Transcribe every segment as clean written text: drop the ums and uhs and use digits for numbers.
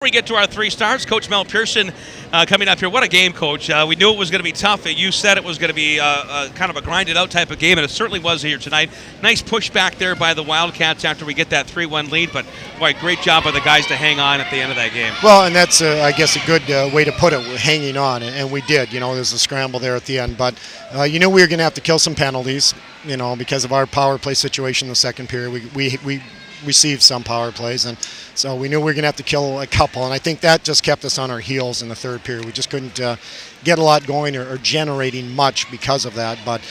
We get to our three stars. Coach Mel Pearson coming up here. What a game, Coach. We knew it was going to be tough. You said it was going to be kind of a grinded-out type of game, and it certainly was here tonight. Nice pushback there by the Wildcats after we get that 3-1 lead, but, boy, great job by the guys to hang on at the end of that game. Well, and that's, I guess, a good way to put it, hanging on, and we did. There's a scramble there at the end, but you knew we were going to have to kill some penalties, because of our power play situation in the second period. We received some power plays, and so we knew we were going to have to kill a couple, and I think that just kept us on our heels in the third period. We just couldn't get a lot going or generating much because of that, but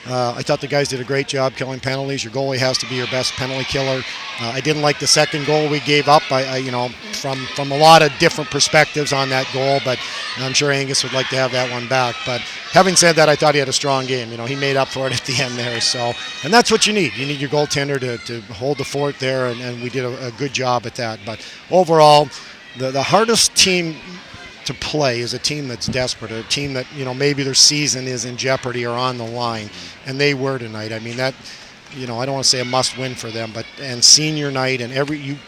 I thought the guys did a great job killing penalties. Your goalie has to be your best penalty killer. I didn't like the second goal we gave up. From a lot of different perspectives on that goal, but I'm sure Angus would like to have that one back. But having said that, I thought he had a strong game. He made up for it at the end there. So, and that's what you need. You need your goaltender to hold the fort there, and we did a good job at that. But overall, the hardest team to play is a team that's desperate, a team that maybe their season is in jeopardy or on the line, and they were tonight. I mean that, I don't want to say a must-win for them, but and senior night and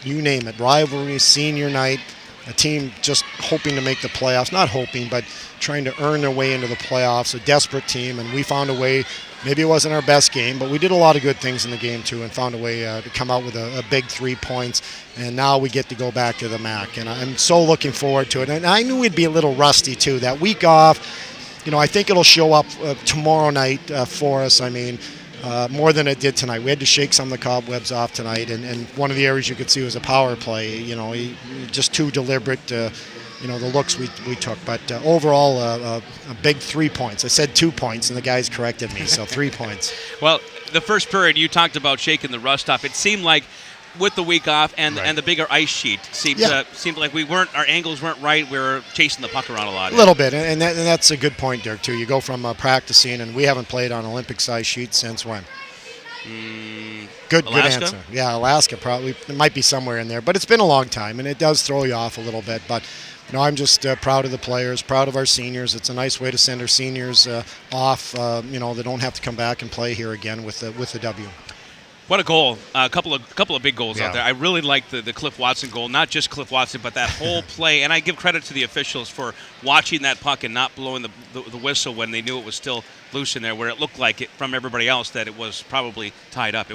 you name it, rivalry, senior night, a team just hoping to make the playoffs, not hoping, but trying to earn their way into the playoffs, a desperate team, and we found a way. Maybe it wasn't our best game, but we did a lot of good things in the game too and found a way to come out with a big 3 points, and now we get to go back to the MAC, and I'm so looking forward to it. And I knew we'd be a little rusty too. That week off, I think it'll show up tomorrow night for us. I mean, more than it did tonight. We had to shake some of the cobwebs off tonight, and one of the areas you could see was a power play. Just too deliberate. The looks we took. But overall, a big 3 points. I said 2 points, and the guys corrected me, so 3 points. Well, the first period, you talked about shaking the rust off. It seemed like with the week off and the bigger ice sheet, seemed like our angles weren't right. We were chasing the puck around a lot. A little bit, and that's a good point there, too. You go from practicing, and we haven't played on Olympic-size sheets since when? Good answer. Yeah, Alaska probably. It might be somewhere in there, but it's been a long time, and it does throw you off a little bit. But I'm just proud of the players, proud of our seniors. It's a nice way to send our seniors off. They don't have to come back and play here again with the W. What a goal! A couple of big goals out there. I really liked the Cliff Watson goal. Not just Cliff Watson, but that whole play. And I give credit to the officials for watching that puck and not blowing the whistle when they knew it was still loose in there, where it looked like it from everybody else that it was probably tied up.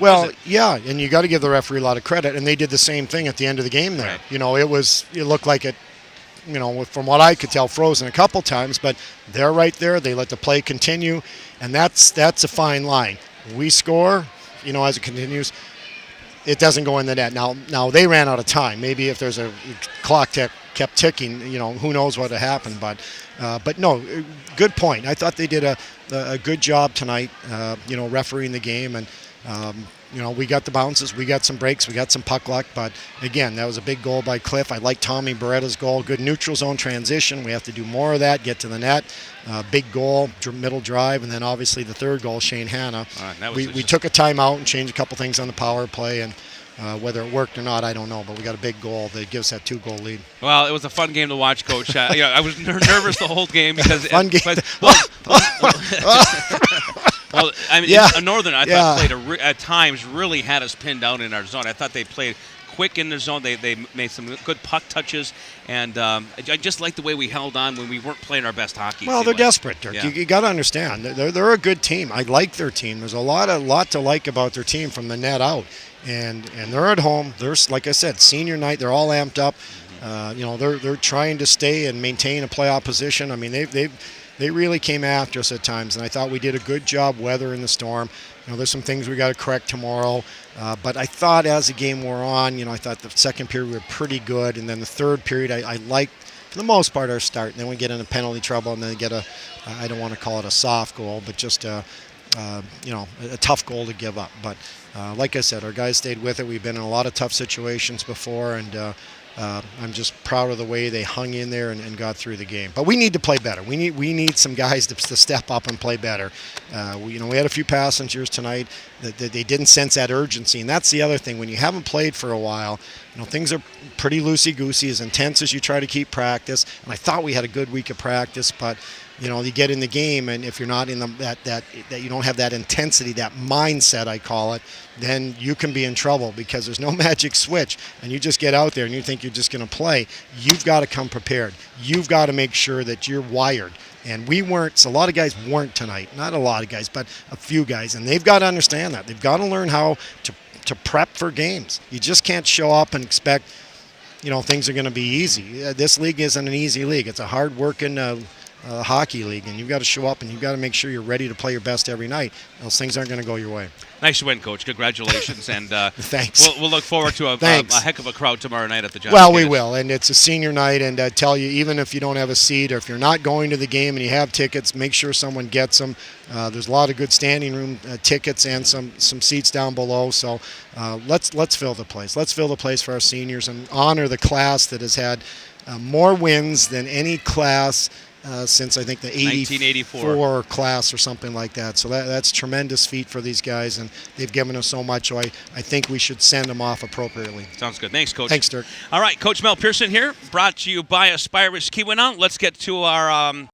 Yeah, and you got to give the referee a lot of credit. And they did the same thing at the end of the game there. Right. It looked like it. From what I could tell, frozen a couple times, but they're right there. They let the play continue, and that's a fine line. We score. As it continues, it doesn't go in the net. Now they ran out of time. Maybe if there's a clock kept ticking, who knows what would happen. But no, good point. I thought they did a good job tonight, refereeing the game. And, we got the bounces, we got some breaks, we got some puck luck. But, again, that was a big goal by Cliff. I like Tommy Beretta's goal. Good neutral zone transition. We have to do more of that, get to the net. Big goal, middle drive, and then obviously the third goal, Shane Hanna. We took a timeout and changed a couple things on the power play, and whether it worked or not, I don't know, but we got a big goal that gives that 2-goal lead. Well, it was a fun game to watch, Coach. I was nervous the whole game because fun game. Well, I mean, in Northern, I thought played at times really had us pinned down in our zone. I thought they played quick in their zone. They made some good puck touches, and I just liked the way we held on when we weren't playing our best hockey. Well, they're desperate, Dirk. Yeah. You got to understand. They're a good team. I like their team. There's a lot to like about their team from the net out, and they're at home. They're, like I said, senior night. They're all amped up. They're trying to stay and maintain a playoff position. I mean, they really came after us at times, and I thought we did a good job weathering the storm. There's some things we got to correct tomorrow, but I thought as the game wore on, I thought the second period we were pretty good, and then the third period I liked, for the most part, our start. And then we get into penalty trouble, and then get I don't want to call it a soft goal, but just a tough goal to give up. But like I said, our guys stayed with it. We've been in a lot of tough situations before, and I'm just proud of the way they hung in there and got through the game. But we need to play better. We need some guys to step up and play better. We had a few passengers tonight that they didn't sense that urgency, and that's the other thing. When you haven't played for a while, things are pretty loosey-goosey, as intense as you try to keep practice. And I thought we had a good week of practice, but you get in the game, and if you're not in that you don't have that intensity, that mindset, I call it, then you can be in trouble, because there's no magic switch, and you just get out there and you think you're just going to play. You've got to come prepared. You've got to make sure that you're wired. And we weren't. So a lot of guys weren't tonight. Not a lot of guys, but a few guys, and they've got to understand that. They've got to learn how to prep for games. You just can't show up and expect things are going to be easy. This league isn't an easy league. It's a hard-working hockey league, and you've got to show up and you've got to make sure you're ready to play your best every night. Those things aren't going to go your way. Nice win, Coach. Congratulations, and thanks. We'll look forward to a heck of a crowd tomorrow night at the John. Well, we will, and it's a senior night, and I tell you, even if you don't have a seat, or if you're not going to the game and you have tickets, make sure someone gets them. There's a lot of good standing room tickets and some seats down below. So let's fill the place. Let's fill the place for our seniors and honor the class that has had more wins than any class since I think the 1984 class or something like that. So that's a tremendous feat for these guys, and they've given us so much. So I think we should send them off appropriately. Sounds good. Thanks, Coach. Thanks, Dirk. All right, Coach Mel Pearson here, brought to you by Aspire Keywind. Let's get to our